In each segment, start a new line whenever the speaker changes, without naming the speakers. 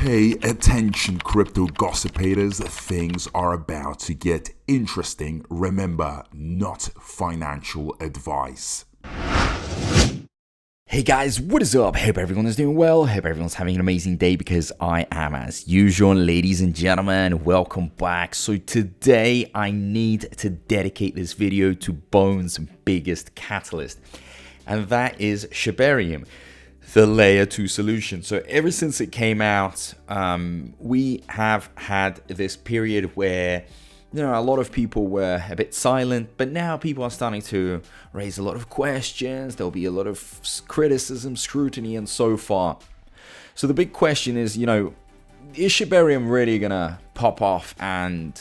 Hey, attention crypto gossipators, things are about to get interesting. Remember, not financial advice.
Hey guys, what is up? Hope everyone is doing well. Hope everyone's having an amazing day because I am as usual. Ladies and gentlemen, welcome back. So today I need to dedicate this video to Bone's biggest catalyst, and that is Shibarium, the layer 2 solution. So ever since it came out, we have had this period where a lot of people were a bit silent, but now people are starting to raise a lot of questions. There'll be a lot of criticism, scrutiny, and so far. So the big question is, is Shibarium really gonna pop off and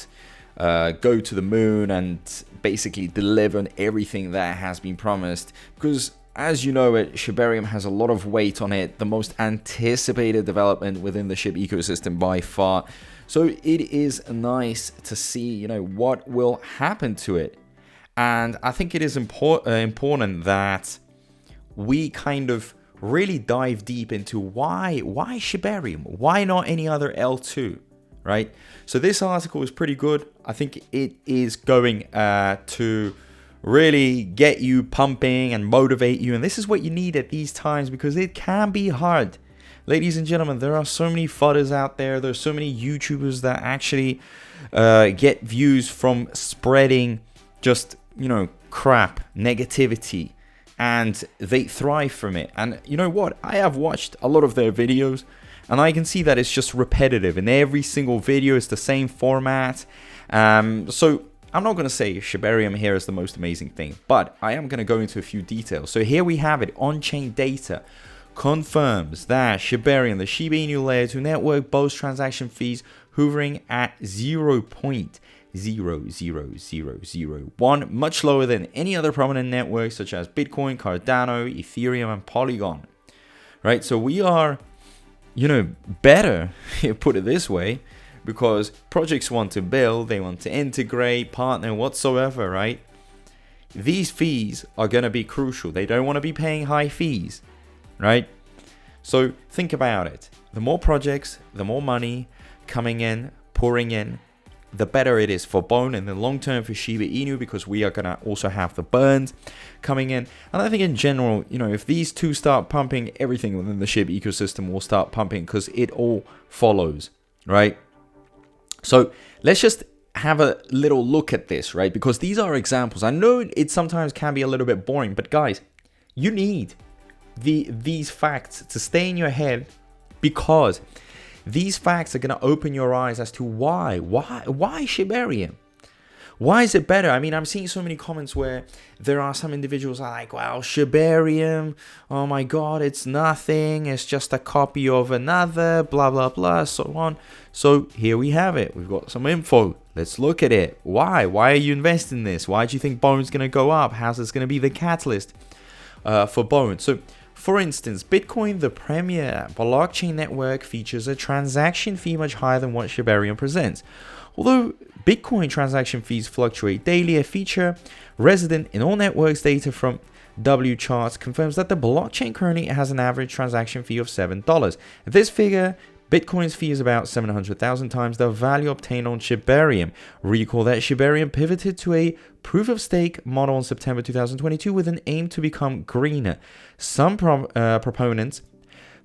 go to the moon and basically deliver on everything that has been promised? Because as you know, Shibarium has a lot of weight on it, the most anticipated development within the SHIB ecosystem by far. So it is nice to see, what will happen to it. And I think it is important that we kind of really dive deep into why Shibarium? Why not any other L2, right? So this article is pretty good. I think it is going to really get you pumping and motivate you. And this is what you need at these times because it can be hard. Ladies and gentlemen, there are so many fudders out there. There's so many YouTubers that actually get views from spreading just, crap, negativity, and they thrive from it. And you know what? I have watched a lot of their videos, and I can see that it's just repetitive. In every single video, it's the same format. So I'm not going to say Shibarium here is the most amazing thing, but I am going to go into a few details. So here we have it. On-chain data confirms that Shibarium, the Shiba Inu layer 2 network, boasts transaction fees hovering at 0.00001, much lower than any other prominent networks such as Bitcoin, Cardano, Ethereum, and Polygon. Right? So we are, better, put it this way, because projects want to build, they want to integrate, partner, whatsoever, right? These fees are going to be crucial. They don't want to be paying high fees, right? So think about it. The more projects, the more money coming in, pouring in, the better it is for Bone in the long term for Shiba Inu, because we are going to also have the burns coming in. And I think in general, if these two start pumping, everything within the SHIB ecosystem will start pumping because it all follows, right? So let's just have a little look at this, right? Because these are examples. I know it sometimes can be a little bit boring, but guys, you need these facts to stay in your head, because these facts are going to open your eyes as to why Shibarium? Why is it better? I mean, I'm seeing so many comments where there are some individuals are like, wow, Shibarium, oh my God, it's nothing. It's just a copy of another, blah, blah, blah, so on. So here we have it. We've got some info. Let's look at it. Why? Why are you investing in this? Why do you think Bone's going to go up? How's this going to be the catalyst for Bone? So, for instance, Bitcoin, the premier blockchain network, features a transaction fee much higher than what Shibarium presents. Although Bitcoin transaction fees fluctuate daily, a feature resident in all networks data from W charts confirms that the blockchain currently has an average transaction fee of $7. At this figure, Bitcoin's fee is about 700,000 times the value obtained on Shibarium. Recall that Shibarium pivoted to a proof-of-stake model in September 2022 with an aim to become greener. Some proponents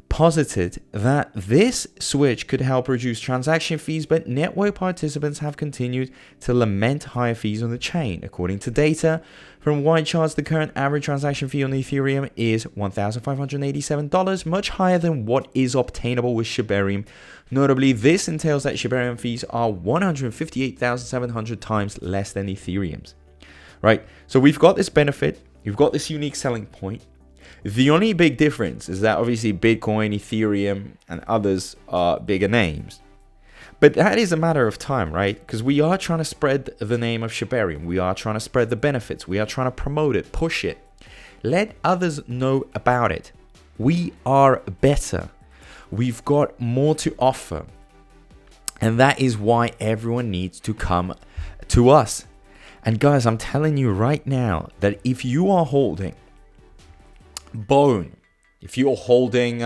posited that this switch could help reduce transaction fees, but network participants have continued to lament higher fees on the chain. According to data from White Charts, the current average transaction fee on Ethereum is $1,587, much higher than what is obtainable with Shibarium. Notably, this entails that Shibarium fees are 158,700 times less than Ethereum's. Right? So we've got this benefit, we've got this unique selling point. The only big difference is that obviously Bitcoin, Ethereum, and others are bigger names. But that is a matter of time, right? Because we are trying to spread the name of Shibarium. We are trying to spread the benefits. We are trying to promote it, push it. Let others know about it. We are better. We've got more to offer. And that is why everyone needs to come to us. And guys, I'm telling you right now that if you are holding Bone, if you're holding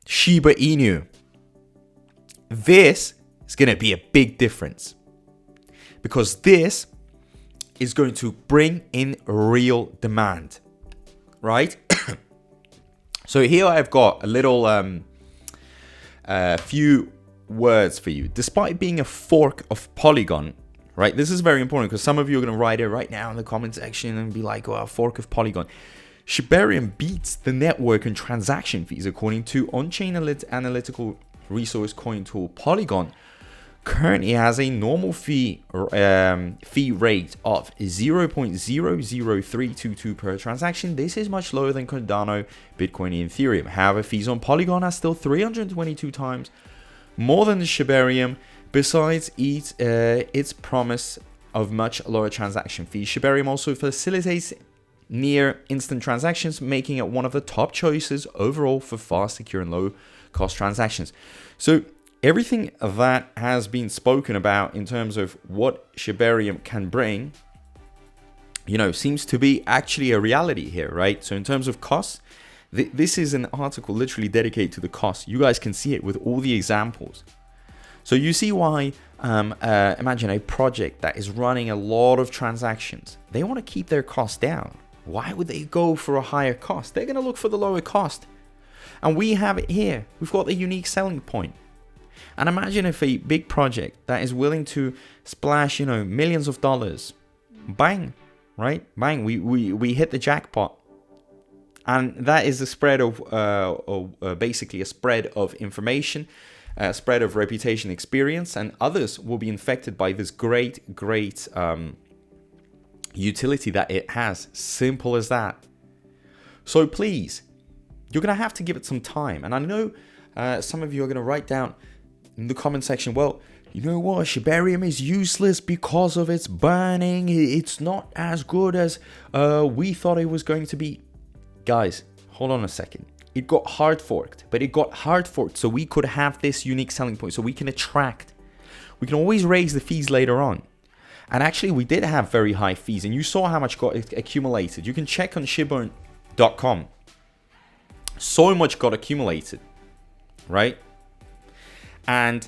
Shiba Inu, this is going to be a big difference, because this is going to bring in real demand, right? So here I've got a little few words for you. Despite being a fork of Polygon, right? This is very important because some of you are going to write it right now in the comment section and be like, "Oh, a fork of Polygon." Shibarium beats the network and transaction fees according to on-chain analytical resource coin tool Polygon. Currently has a normal fee rate of 0.00322 per transaction. This is much lower than Cardano, Bitcoin, and Ethereum. However, fees on Polygon are still 322 times more than the Shibarium. Besides its promise of much lower transaction fees, Shibarium also facilitates near instant transactions, making it one of the top choices overall for fast, secure, and low cost transactions. So everything that has been spoken about in terms of what Shibarium can bring, seems to be actually a reality here, right? So in terms of costs, this is an article literally dedicated to the cost. You guys can see it with all the examples. So you see why, imagine a project that is running a lot of transactions. They want to keep their costs down. Why would they go for a higher cost? They're going to look for the lower cost. And we have it here. We've got the unique selling point. And imagine if a big project that is willing to splash, millions of dollars, bang, right? Bang, we hit the jackpot. And that is a spread of, basically a spread of information, a spread of reputation, experience, and others will be infected by this great utility that it has. Simple as that. So please, you're going to have to give it some time. And I know some of you are going to write down in the comment section, well, you know what, Shibarium is useless because of its burning. It's not as good as we thought it was going to be. Guys, hold on a second. It got hard forked, but it got hard forked so we could have this unique selling point, so we can attract. We can always raise the fees later on. And actually, we did have very high fees, and you saw how much got accumulated. You can check on Shiba.com. So much got accumulated, right? And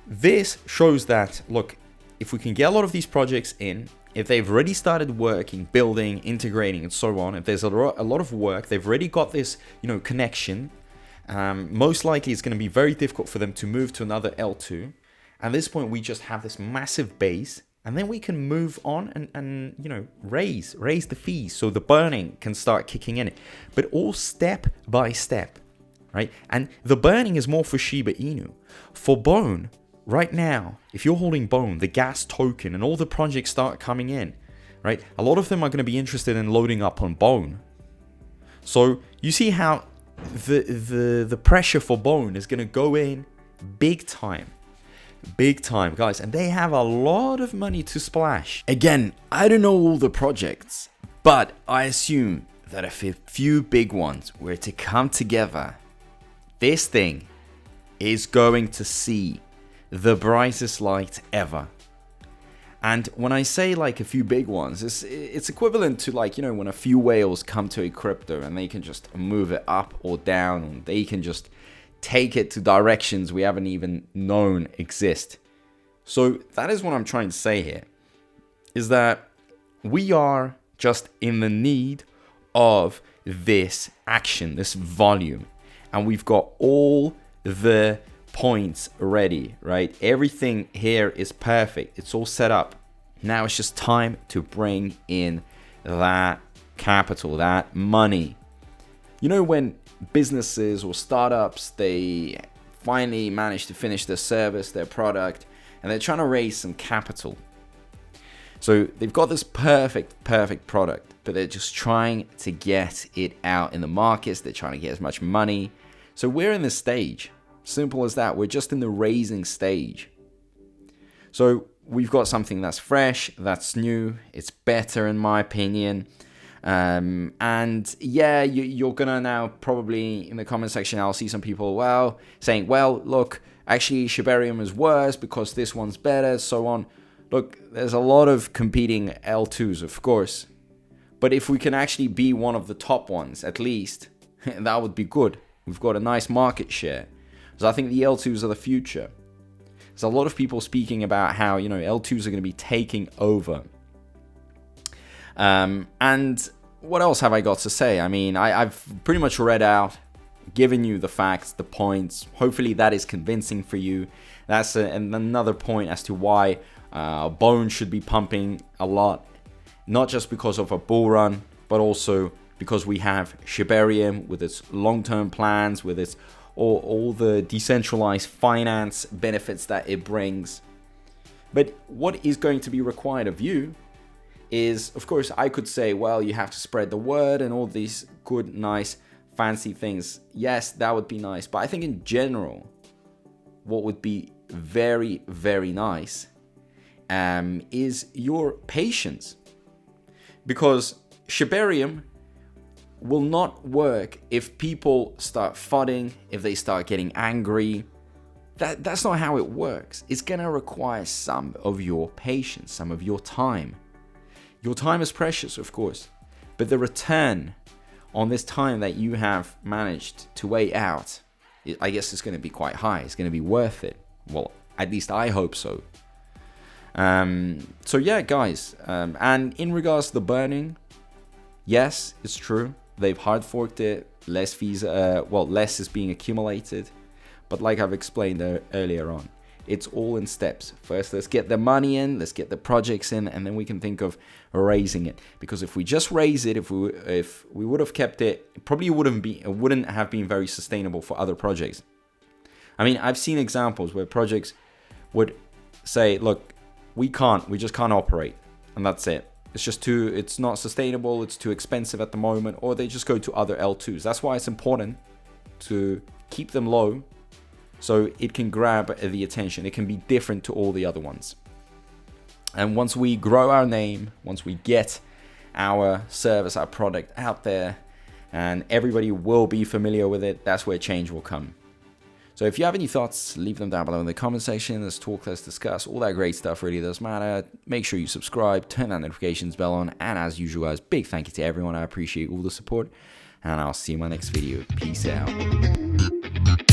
this shows that, look, if we can get a lot of these projects in, if they've already started working, building, integrating, and so on, if there's a lot of work, they've already got this, connection, most likely it's going to be very difficult for them to move to another L2. At this point, we just have this massive base, and then we can move on and raise the fees so the burning can start kicking in. But all step by step, right? And the burning is more for Shiba Inu. For Bone, right now, if you're holding Bone, the gas token, and all the projects start coming in, right? A lot of them are going to be interested in loading up on Bone. So you see how the pressure for Bone is going to go in big time, guys. And they have a lot of money to splash. Again, I don't know all the projects, but I assume that if a few big ones were to come together, this thing is going to see the brightest light ever. And when I say like a few big ones, it's equivalent to when a few whales come to a crypto and they can just move it up or down, and they can just take it to directions we haven't even known exist. So that is what I'm trying to say here, is that we are just in the need of this action, this volume, and we've got all the points ready, right? Everything here is perfect. It's all set up. Now it's just time to bring in that capital, that money. When businesses or startups, they finally manage to finish their service, their product, and they're trying to raise some capital. So they've got this perfect product, but they're just trying to get it out in the markets. They're trying to get as much money. So we're in this stage. Simple as that. We're just in the raising stage. So we've got something that's fresh, that's new. It's better in my opinion. And yeah, you're gonna now probably in the comment section, I'll see some people saying, look, actually Shibarium is worse because this one's better, so on. Look, there's a lot of competing L2s, of course. But if we can actually be one of the top ones, at least, that would be good. We've got a nice market share. So I think the L2s are the future. There's a lot of people speaking about how, you know, L2s are going to be taking over. And what else have I got to say? I mean, I've pretty much read out, given you the facts, the points. Hopefully that is convincing for you. That's another point as to why Bone should be pumping a lot, not just because of a bull run, but also because we have Shibarium with its long-term plans, with its all the decentralized finance benefits that it brings. But what is going to be required of you is, of course, I could say, well, you have to spread the word and all these good, nice, fancy things. Yes, that would be nice. But I think in general, what would be very, very nice is your patience. Because Shibarium will not work if people start FUDing, if they start getting angry. That's not how it works. It's going to require some of your patience, some of your time. Your time is precious, of course, but the return on this time that you have managed to wait out, I guess it's going to be quite high. It's going to be worth it. Well, at least I hope so. So yeah, guys, and in regards to the burning, yes, it's true. They've hard forked it. Less fees, less is being accumulated. But like I've explained earlier on, it's all in steps. First, let's get the money in, let's get the projects in, and then we can think of raising it. Because if we just raise it, if we would have kept it, it probably wouldn't have been very sustainable for other projects. I mean, I've seen examples where projects would say, look, we just can't operate, and that's it. It's not sustainable, it's too expensive at the moment, or they just go to other L2s. That's why it's important to keep them low so it can grab the attention. It can be different to all the other ones. And once we grow our name, once we get our service, our product out there, and everybody will be familiar with it, that's where change will come. So if you have any thoughts, leave them down below in the comment section. Let's talk, let's discuss. All that great stuff really does matter. Make sure you subscribe, turn that notifications bell on, and as usual, guys, big thank you to everyone. I appreciate all the support, and I'll see you in my next video. Peace out.